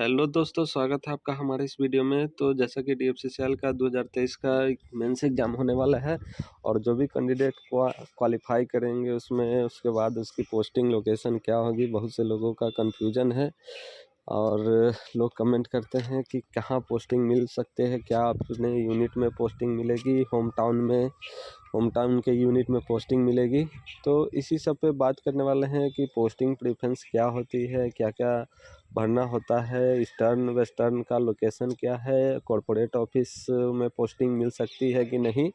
Hello दोस्तों, स्वागत है आपका हमारे इस वीडियो में। तो जैसा कि डीएफसीसीएल का 2023 का मेंस एग्ज़ाम होने वाला है और जो भी कैंडिडेट क्वालिफाई करेंगे उसमें उसके बाद उसकी पोस्टिंग लोकेशन क्या होगी, बहुत से लोगों का कन्फ्यूजन है। और लोग कमेंट करते हैं कि कहाँ पोस्टिंग मिल सकते हैं, क्या अपने यूनिट में पोस्टिंग मिलेगी, होम टाउन के यूनिट में पोस्टिंग मिलेगी। तो इसी सब पे बात करने वाले हैं कि पोस्टिंग प्रेफरेंस क्या होती है, क्या क्या भरना होता है, ईस्टर्न वेस्टर्न का लोकेशन क्या है, कॉरपोरेट ऑफिस में पोस्टिंग मिल सकती है कि नहीं,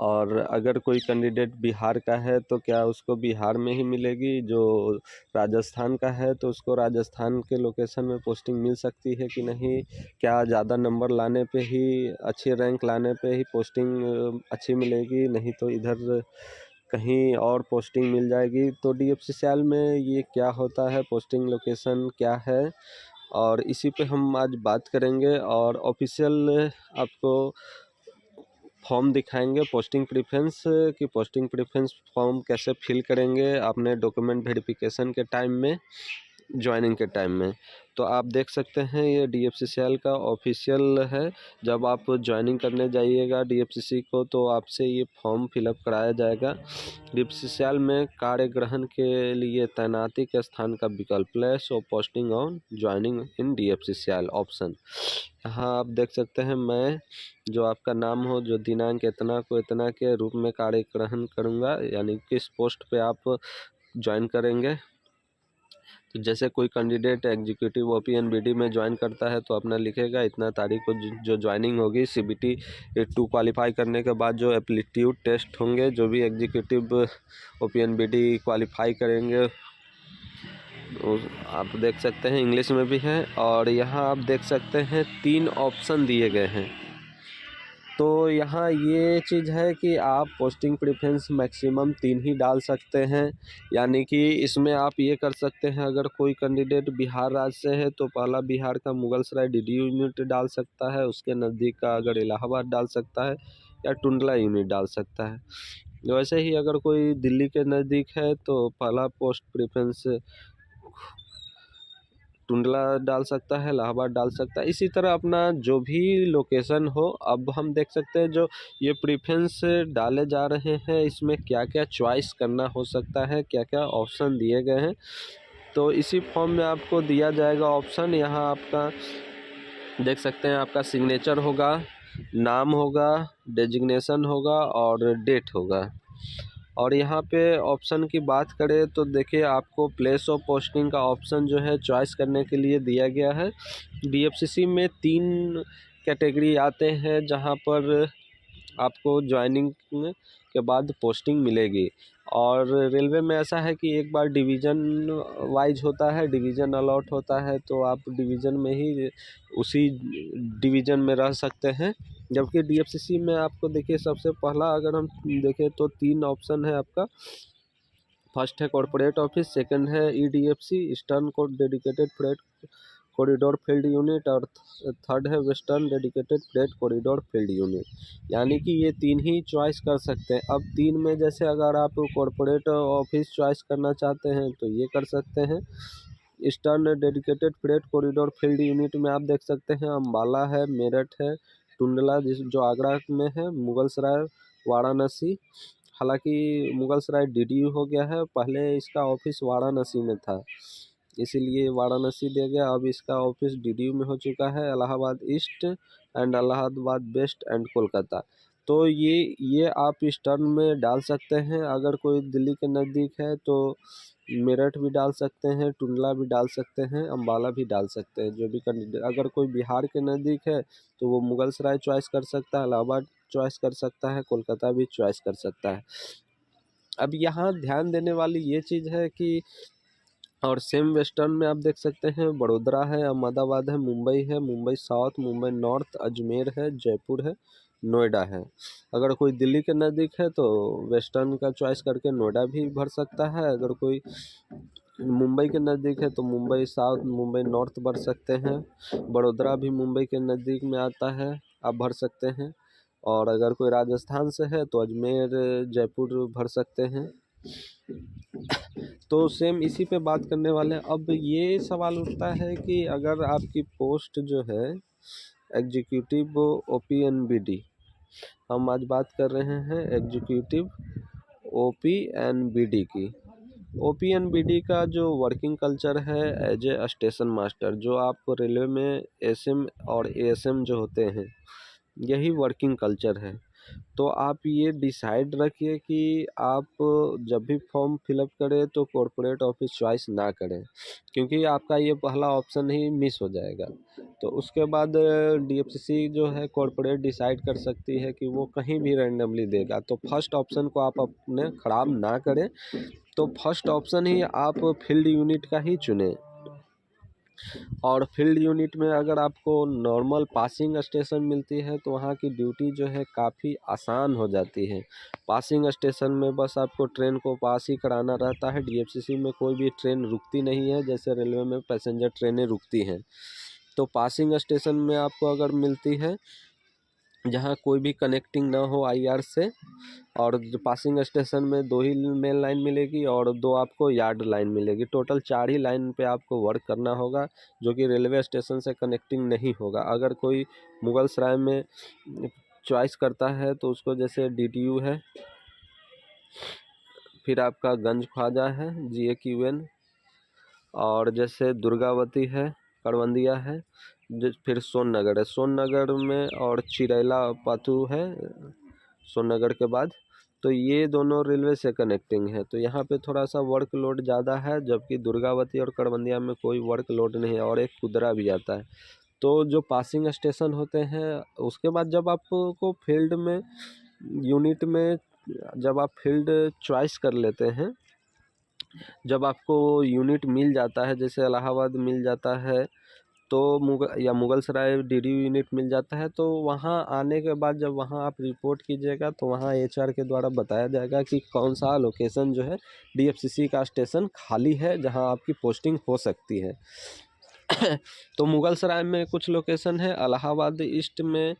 और अगर कोई कैंडिडेट बिहार का है तो क्या उसको बिहार में ही मिलेगी, जो राजस्थान का है तो उसको राजस्थान के लोकेशन में पोस्टिंग मिल सकती है कि नहीं, क्या ज़्यादा नंबर लाने पे ही, अच्छे रैंक लाने पे ही पोस्टिंग अच्छी मिलेगी, नहीं तो इधर कहीं और पोस्टिंग मिल जाएगी। तो डीएफसीसीएल में ये क्या होता है, पोस्टिंग लोकेशन क्या है, और इसी पे हम आज बात करेंगे। और ऑफिशियल आपको फॉर्म दिखाएंगे पोस्टिंग प्रेफरेंस की, पोस्टिंग प्रेफरेंस फॉर्म कैसे फिल करेंगे अपने डॉक्यूमेंट वेरिफिकेशन के टाइम में, ज्वाइनिंग के टाइम में। तो आप देख सकते हैं ये डीएफसीसीएल का ऑफिशियल है। जब आप ज्वाइनिंग करने जाइएगा डीएफसीसी को तो आपसे ये फॉर्म फिलअप कराया जाएगा। डीएफसीसीएल में कार्य ग्रहण के लिए तैनाती के स्थान का विकल्प, place of posting on joining in DFCCL option. यहाँ आप देख सकते हैं, मैं जो आपका नाम हो, जो दिनांक इतना को इतना के रूप में कार्य ग्रहण करूँगा, यानी किस पोस्ट पे आप ज्वाइन करेंगे। तो जैसे कोई कैंडिडेट एग्जीक्यूटिव ओपीएनबीडी में ज्वाइन करता है तो अपना लिखेगा इतना तारीख को जो ज्वाइनिंग होगी। सीबीटी 2 क्वालिफाई करने के बाद जो एप्टीट्यूड टेस्ट होंगे, जो भी एग्जीक्यूटिव ओपीएनबीडी क्वालिफाई करेंगे, आप देख सकते हैं इंग्लिश में भी है। और यहाँ आप देख सकते हैं 3 ऑप्शन दिए गए हैं। तो यहाँ ये चीज़ है कि आप पोस्टिंग प्रेफरेंस मैक्सिमम 3 ही डाल सकते हैं, यानी कि इसमें आप ये कर सकते हैं, अगर कोई कैंडिडेट बिहार राज्य से है तो पहला बिहार का मुगलसराय डीडी यूनिट डाल सकता है, उसके नज़दीक का अगर इलाहाबाद डाल सकता है, या टुंडला यूनिट डाल सकता है। वैसे ही अगर कोई दिल्ली के नज़दीक है तो पहला पोस्ट प्रेफरेंस टुंडला डाल सकता है, इलाहाबाद डाल सकता है। इसी तरह अपना जो भी लोकेशन हो। अब हम देख सकते हैं जो ये प्रेफरेंस डाले जा रहे हैं, इसमें क्या क्या चॉइस करना हो सकता है, क्या क्या ऑप्शन दिए गए हैं। तो इसी फॉर्म में आपको दिया जाएगा ऑप्शन। यहाँ आपका देख सकते हैं, आपका सिग्नेचर होगा, नाम होगा, डेजिग्नेशन होगा और डेट होगा। और यहाँ पे ऑप्शन की बात करें तो देखिए, आपको प्लेस ऑफ पोस्टिंग का ऑप्शन जो है चॉइस करने के लिए दिया गया है। डीएफसीसी में 3 कैटेगरी आते हैं जहाँ पर आपको ज्वाइनिंग के बाद पोस्टिंग मिलेगी। और रेलवे में ऐसा है कि एक बार डिवीज़न वाइज होता है, डिवीज़न अलॉट होता है, तो आप डिवीज़न में ही उसी डिवीज़न में रह सकते हैं। जबकि डीएफसीसी में आपको देखिए, सबसे पहला अगर हम देखें तो 3 ऑप्शन है आपका। फर्स्ट है कॉरपोरेट ऑफिस, सेकंड है ईडीएफसी ईस्टर्न को dedicated freight corridor field unit, और थर्ड है western dedicated freight corridor field unit. यानी कि ये 3 ही चॉइस कर सकते हैं। अब 3 में जैसे अगर आप कॉरपोरेट ऑफिस चॉइस करना चाहते हैं तो ये कर सकते हैं। Eastern dedicated freight corridor field unit में आप देख सकते हैं अम्बाला है, मेरठ है, टुंडला जो आगरा में है, मुगलसराय, वाराणसी। हालांकि मुगलसराय डीडीयू हो गया है, पहले इसका ऑफिस वाराणसी में था, इसीलिए वाराणसी दे गया। अब इसका ऑफिस डीडीयू में हो चुका है, Allahabad east end Allahabad west end Kolkata. तो ये आप ईस्टर्न में डाल सकते हैं। अगर कोई दिल्ली के नज़दीक है तो मेरठ भी डाल सकते हैं, टुंडला भी डाल सकते हैं, अम्बाला भी डाल सकते हैं, जो भी कैंडिडेट। अगर कोई बिहार के नज़दीक है तो वो मुगलसराय चॉइस कर सकता है, इलाहाबाद चॉइस कर सकता है, कोलकाता भी चॉइस कर सकता है। अब यहाँ ध्यान देने वाली ये चीज़ है कि, और सेम वेस्टर्न में आप देख सकते हैं बड़ोदरा है, अहमदाबाद है, मुंबई साउथ, मुंबई नॉर्थ, अजमेर है, जयपुर है, नोएडा है। अगर कोई दिल्ली के नज़दीक है तो वेस्टर्न का चॉइस करके नोएडा भी भर सकता है। अगर कोई मुंबई के नज़दीक है तो मुंबई साउथ, मुंबई नॉर्थ भर सकते हैं। बड़ोदरा भी मुंबई के नज़दीक में आता है, आप भर सकते हैं। और अगर कोई राजस्थान से है तो अजमेर, जयपुर भर सकते हैं। तो सेम इसी पे बात करने वाले हैं। अब ये सवाल उठता है कि अगर आपकी पोस्ट जो है एग्जीक्यूटिव ओपीएनबीडी, हम आज बात कर रहे हैं एग्जीक्यूटिव ओपीएनबीडी की। ओपीएनबीडी का जो वर्किंग कल्चर है एज ए स्टेशन मास्टर, जो आप रेलवे में एसएम और एएसएम जो होते हैं, यही वर्किंग कल्चर है। तो आप ये डिसाइड रखिए कि आप जब भी फॉर्म फिलअप करें तो कॉरपोरेट ऑफिस चॉइस ना करें, क्योंकि आपका ये पहला ऑप्शन ही मिस हो जाएगा। तो उसके बाद डीएफसीसी जो है कॉरपोरेट डिसाइड कर सकती है कि वो कहीं भी रैंडमली देगा। तो फर्स्ट ऑप्शन को आप अपने ख़राब ना करें, तो फर्स्ट ऑप्शन ही आप फील्ड यूनिट का ही चुनें। और फील्ड यूनिट में अगर आपको नॉर्मल पासिंग स्टेशन मिलती है तो वहाँ की ड्यूटी जो है काफ़ी आसान हो जाती है। पासिंग स्टेशन में बस आपको ट्रेन को पास ही कराना रहता है। डीएफसीसी में कोई भी ट्रेन रुकती नहीं है, जैसे रेलवे में पैसेंजर ट्रेनें रुकती हैं। तो पासिंग स्टेशन में आपको अगर मिलती है जहाँ कोई भी कनेक्टिंग ना हो आईआर से, और जो पासिंग स्टेशन में 2 ही मेन लाइन मिलेगी और 2 आपको यार्ड लाइन मिलेगी। टोटल 4 ही लाइन पे आपको वर्क करना होगा, जो कि रेलवे स्टेशन से कनेक्टिंग नहीं होगा। अगर कोई मुगलसराय में चॉइस करता है तो उसको जैसे डीटीयू है, फिर आपका गंज ख्वाजा है GAQN, और जैसे दुर्गावती है, करवंदिया है, फिर सोननगर है, सोननगर में, और चिरैला पातू है सोननगर के बाद। तो ये दोनों रेलवे से कनेक्टिंग है। तो यहाँ पे थोड़ा सा वर्कलोड ज़्यादा है, जबकि दुर्गावती और करवंदिया में कोई वर्कलोड नहीं है, और एक कुदरा भी आता है। तो जो पासिंग स्टेशन होते हैं, उसके बाद जब आपको फील्ड में यूनिट में जब आप फील्ड चॉइस कर लेते हैं, जब आपको यूनिट मिल जाता है, जैसे इलाहाबाद मिल जाता है तो मुगलसराय डीडीयू यूनिट मिल जाता है, तो वहाँ आने के बाद जब वहाँ आप रिपोर्ट कीजिएगा तो वहाँ एचआर के द्वारा बताया जाएगा कि कौन सा लोकेशन जो है डीएफसीसी का स्टेशन खाली है जहाँ आपकी पोस्टिंग हो सकती है। तो मुगलसराय में कुछ लोकेशन है, इलाहाबाद ईस्ट में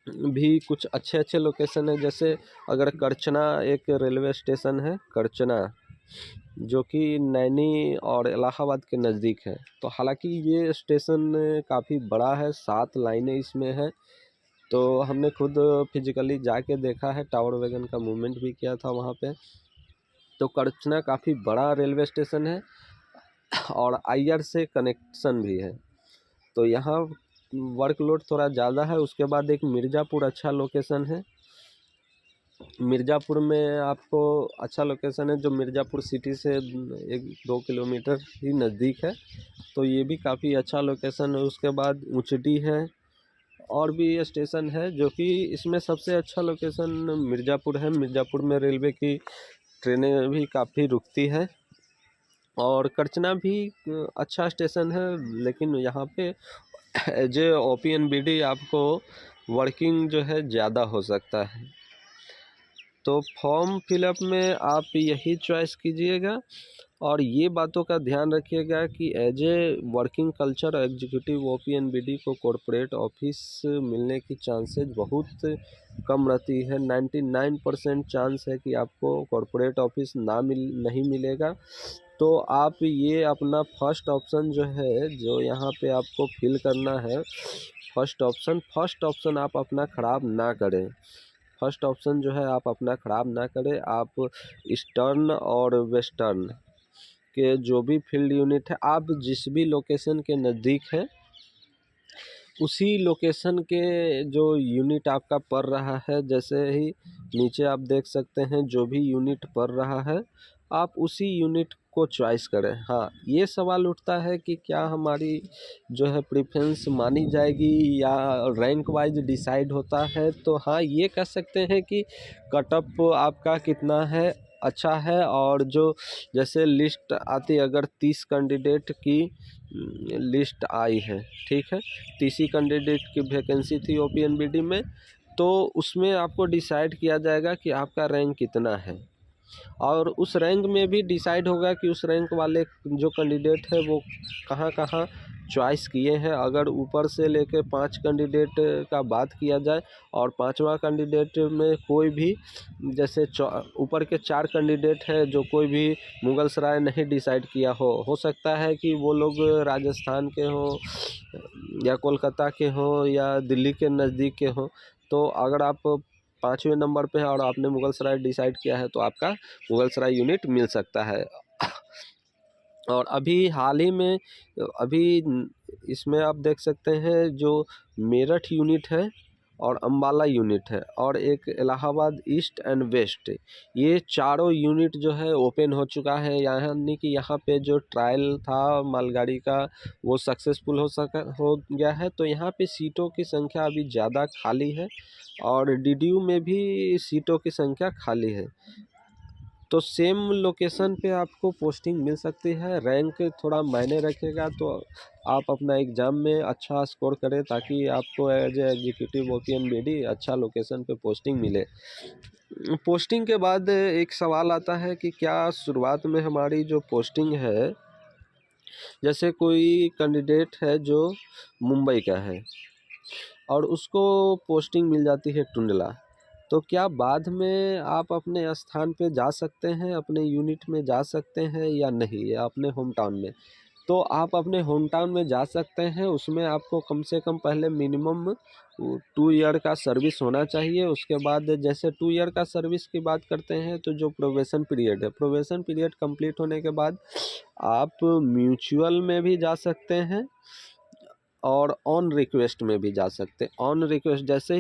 भी कुछ अच्छे अच्छे लोकेशन है। जैसे अगर करचना एक रेलवे स्टेशन है, करचना, जो कि नैनी और इलाहाबाद के नज़दीक है। तो हालांकि ये स्टेशन काफ़ी बड़ा है, 7 लाइनें इसमें हैं। तो हमने खुद फिजिकली जाके देखा है, टावर वैगन का मूवमेंट भी किया था वहाँ पे। तो करचना काफ़ी बड़ा रेलवे स्टेशन है और आईआर से कनेक्शन भी है, तो यहाँ वर्कलोड थोड़ा ज़्यादा है। उसके बाद एक मिर्ज़ापुर अच्छा लोकेशन है। मिर्ज़ापुर में आपको अच्छा लोकेशन है, जो मिर्ज़ापुर सिटी से 1-2 किलोमीटर ही नज़दीक है। तो ये भी काफ़ी अच्छा लोकेशन है। उसके बाद ऊंचडी है, और भी स्टेशन है, जो कि इसमें सबसे अच्छा लोकेशन मिर्ज़ापुर है। मिर्ज़ापुर में रेलवे की ट्रेनें भी काफ़ी रुकती है, और करचना भी अच्छा स्टेशन है, लेकिन यहाँ पे एज ए ओपीएनबीडी आपको वर्किंग जो है ज़्यादा हो सकता है। तो फॉर्म फिलअप में आप यही चॉइस कीजिएगा, और ये बातों का ध्यान रखिएगा कि as a working culture executive OPNBD को कॉरपोरेट ऑफिस मिलने की चांसेस बहुत कम रहती है। 99% चांस है कि आपको कॉरपोरेट ऑफिस नहीं मिलेगा। तो आप ये अपना फर्स्ट ऑप्शन जो है, जो यहाँ पे आपको फिल करना है, फर्स्ट ऑप्शन आप अपना ख़राब ना करें। फर्स्ट ऑप्शन जो है आप अपना ख़राब ना करें। आप ईस्टर्न और वेस्टर्न के जो भी फील्ड यूनिट है, आप जिस भी लोकेशन के नज़दीक हैं, उसी लोकेशन के जो यूनिट आपका पड़ रहा है, जैसे ही नीचे आप देख सकते हैं जो भी यूनिट पड़ रहा है, आप उसी यूनिट को चॉइस करें। हाँ, ये सवाल उठता है कि क्या हमारी जो है प्रेफरेंस मानी जाएगी या रैंक वाइज डिसाइड होता है। तो हाँ, ये कह सकते हैं कि कट ऑफ आपका कितना है, अच्छा है। और जो जैसे लिस्ट आती, अगर 30 कैंडिडेट की लिस्ट आई है, ठीक है, 30 कैंडिडेट की वैकेंसी थी ओपीएनबीडी में, तो उसमें आपको डिसाइड किया जाएगा कि आपका रैंक कितना है, और उस रैंक में भी डिसाइड होगा कि उस रैंक वाले जो कैंडिडेट है वो कहाँ कहाँ चॉइस किए हैं। अगर ऊपर से लेके 5 कैंडिडेट का बात किया जाए और 5वां कैंडिडेट में कोई भी, जैसे ऊपर के 4 कैंडिडेट है जो कोई भी मुगलसराय नहीं डिसाइड किया हो सकता है कि वो लोग राजस्थान के हों या कोलकाता के हों या दिल्ली के नज़दीक के हों। तो अगर आप 5वें नंबर पे हैं और आपने मुगलसराय डिसाइड किया है तो आपका मुगलसराय यूनिट मिल सकता है। और अभी हाल ही में अभी इसमें आप देख सकते हैं जो मेरठ यूनिट है और अम्बाला यूनिट है और एक इलाहाबाद ईस्ट एंड वेस्ट, ये चारों यूनिट जो है ओपन हो चुका है। यानी कि यहाँ पे जो ट्रायल था मालगाड़ी का वो सक्सेसफुल हो गया है। तो यहाँ पे सीटों की संख्या अभी ज़्यादा खाली है और डीडीयू में भी सीटों की संख्या खाली है। तो सेम लोकेशन पे आपको पोस्टिंग मिल सकती है। रैंक थोड़ा मायने रखेगा, तो आप अपना एग्ज़ाम में अच्छा स्कोर करें ताकि आपको as a executive OPN BD अच्छा लोकेशन पे पोस्टिंग मिले। पोस्टिंग के बाद एक सवाल आता है कि क्या शुरुआत में हमारी जो पोस्टिंग है, जैसे कोई कैंडिडेट है जो मुंबई का है और उसको पोस्टिंग मिल जाती है टुंडला, तो क्या बाद में आप अपने स्थान पे जा सकते हैं, अपने यूनिट में जा सकते हैं या नहीं, या अपने होम टाउन में? तो आप अपने होम टाउन में जा सकते हैं। उसमें आपको कम से कम पहले मिनिमम 2 ईयर का सर्विस होना चाहिए। उसके बाद जैसे 2 ईयर का सर्विस की बात करते हैं तो जो प्रोबेशन पीरियड है, प्रोबेशन पीरियड कंप्लीट होने के बाद आप म्यूचुअल में भी जा सकते हैं और ऑन रिक्वेस्ट में भी जा सकते हैं। ऑन रिक्वेस्ट जैसे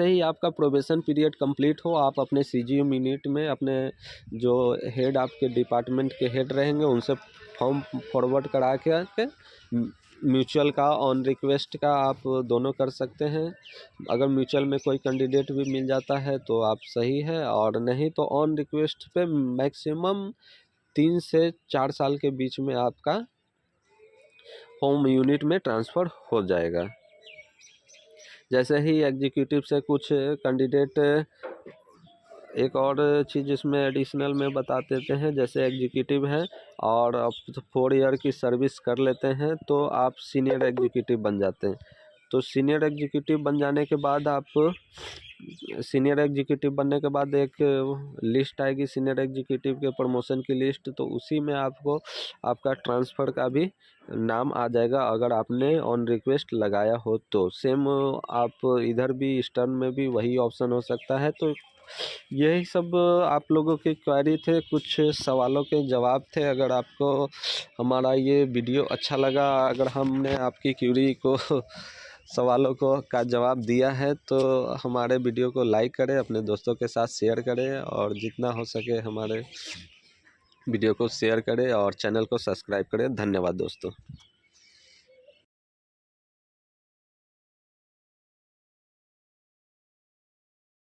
ही आपका प्रोबेशन पीरियड कंप्लीट हो, आप अपने सीजीयू यूनिट में अपने जो हेड, आपके डिपार्टमेंट के हेड रहेंगे, उनसे फॉर्म फॉरवर्ड करा के म्यूचुअल का ऑन रिक्वेस्ट का आप दोनों कर सकते हैं। अगर म्यूचुअल में कोई कैंडिडेट भी मिल जाता है तो आप सही है, और नहीं तो ऑन रिक्वेस्ट पे मैक्सिमम 3 से 4 साल के बीच में आपका होम यूनिट में ट्रांसफ़र हो जाएगा। जैसे ही एग्जीक्यूटिव से कुछ कैंडिडेट, एक और चीज़ इसमें एडिशनल में बता देते हैं, जैसे एग्जीक्यूटिव है और आप 4 ईयर की सर्विस कर लेते हैं तो आप सीनियर एग्जीक्यूटिव बन जाते हैं। तो सीनियर एग्जीक्यूटिव बन जाने के बाद सीनियर एग्जीक्यूटिव बनने के बाद एक लिस्ट आएगी सीनियर एग्जीक्यूटिव के प्रमोशन की लिस्ट, तो उसी में आपको आपका ट्रांसफ़र का भी नाम आ जाएगा अगर आपने ऑन रिक्वेस्ट लगाया हो तो। सेम आप इधर भी ईस्टर्न में भी वही ऑप्शन हो सकता है। तो यही सब आप लोगों की क्वेरी थे, कुछ सवालों के जवाब थे। अगर आपको हमारा ये वीडियो अच्छा लगा, अगर हमने आपकी क्वेरी को सवालों को का जवाब दिया है, तो हमारे वीडियो को लाइक करें, अपने दोस्तों के साथ शेयर करें और जितना हो सके हमारे वीडियो को शेयर करें और चैनल को सब्सक्राइब करें। धन्यवाद दोस्तों।